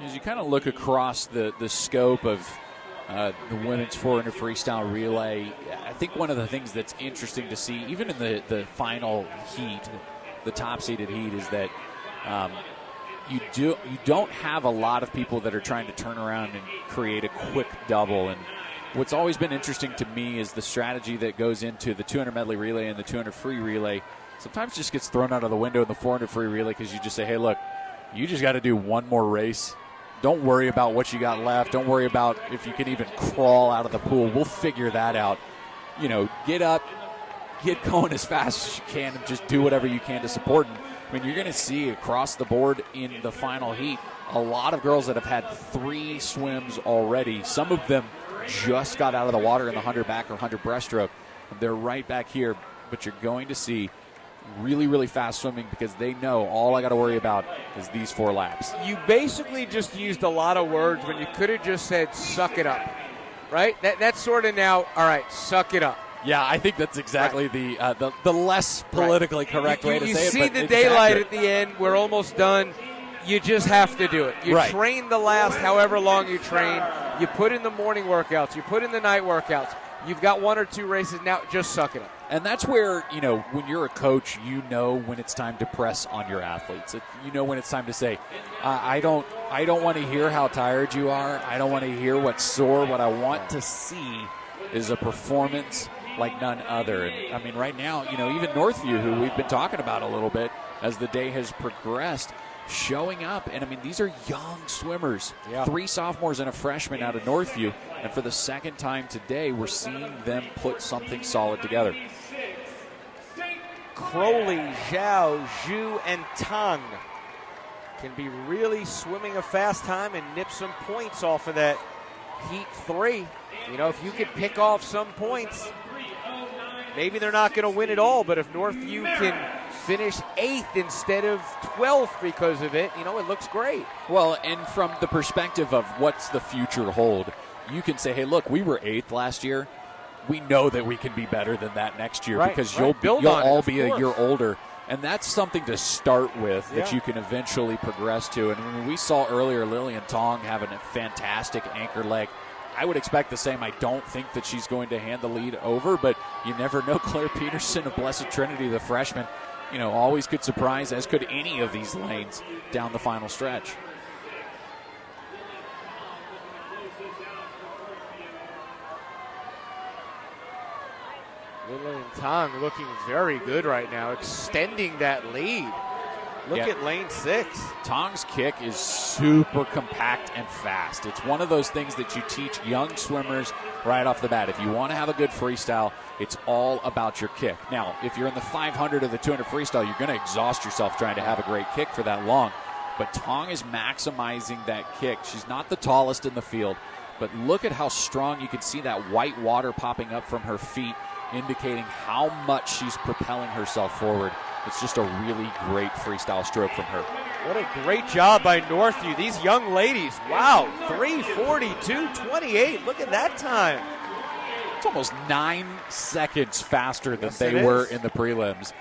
As you kind of look across the scope of the women's 400 freestyle relay, I think one of the things that's interesting to see, even in the final heat, the top-seeded heat, is that you don't have a lot of people that are trying to turn around and create a quick double. And what's always been interesting to me is the strategy that goes into the 200 medley relay and the 200 free relay. Sometimes just gets thrown out of the window in the 400 free relay because you just say, hey, look, you just got to do one more race. Don't worry about what you got left. Don't worry about if you can even crawl out of the pool. We'll figure that out. You know, get up, get going as fast as you can, and just do whatever you can to support. And I mean, you're going to see across the board in the final heat a lot of girls that have had 3 swims already. Some of them just got out of the water in the 100 back or 100 breaststroke. They're right back here, but you're going to see really, really fast swimming because they know all I got to worry about is these 4 laps. You basically just used a lot of words when you could have just said, suck it up, right? That's sort of now, all right, suck it up. Yeah, I think that's exactly right. the less politically correct way to say it. You see the daylight at the end. We're almost done. You just have to do it. You train the last however long you train. You put in the morning workouts. You put in the night workouts. You've got 1 or 2 races now. Just suck it up. And that's where, you know, when you're a coach, you know when it's time to press on your athletes. You know when it's time to say, I don't want to hear how tired you are. I don't want to hear what's sore. What I want to see is a performance like none other. And, I mean, right now, you know, even Northview, who we've been talking about a little bit as the day has progressed, showing up. And, I mean, these are young swimmers. Yeah. 3 sophomores and a freshman out of Northview. And for the second time today, we're seeing them put something solid together. Crowley, Zhao, Zhu, and Tang can be really swimming a fast time and nip some points off of that Heat 3. You know, if you could pick off some points, maybe they're not going to win it all, but if Northview can finish 8th instead of 12th because of it, you know, it looks great. Well, and from the perspective of what's the future hold, you can say, hey, look, we were 8th last year. We know that we can be better than that next year because you'll all be a year older. And that's something to start with that you can eventually progress to. And when we saw earlier Lillian Tong having a fantastic anchor leg, I would expect the same. I don't think that she's going to hand the lead over, but you never know. Claire Peterson of Blessed Trinity, the freshman, you know, always could surprise, as could any of these lanes down the final stretch. Lillian Tong looking very good right now, extending that lead. Look at lane 6. Tong's kick is super compact and fast. It's one of those things that you teach young swimmers right off the bat. If you want to have a good freestyle, it's all about your kick. Now, if you're in the 500 or the 200 freestyle, you're going to exhaust yourself trying to have a great kick for that long. But Tong is maximizing that kick. She's not the tallest in the field, but look at how strong. You can see that white water popping up from her feet, indicating how much she's propelling herself forward. It's just a really great freestyle stroke from her. What a great job by Northview. These young ladies, wow, 3:42.28. Look at that time. It's almost 9 seconds faster than they were in the prelims.